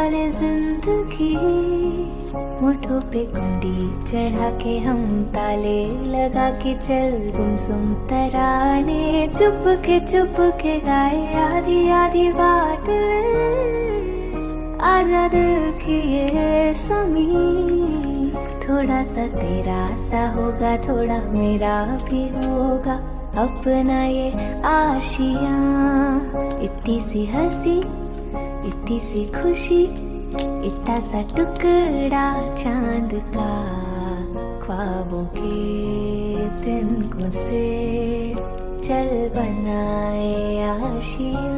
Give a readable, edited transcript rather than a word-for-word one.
वाले जिंदगी, होठों पे कुंडी चढ़ा के हम ताले लगा के चल गुमसुम तराने, चुप के गाए आधी आधी बात। आजा दिल की ये समी, थोड़ा सा तेरा सा होगा, थोड़ा मेरा भी होगा, अपना ये आशियाँ। इतनी सी हंसी, इतनी सी खुशी, इतना सा टुकड़ा चांद का, ख्वाबों के तिनकों से चल बनाए आशियाँ।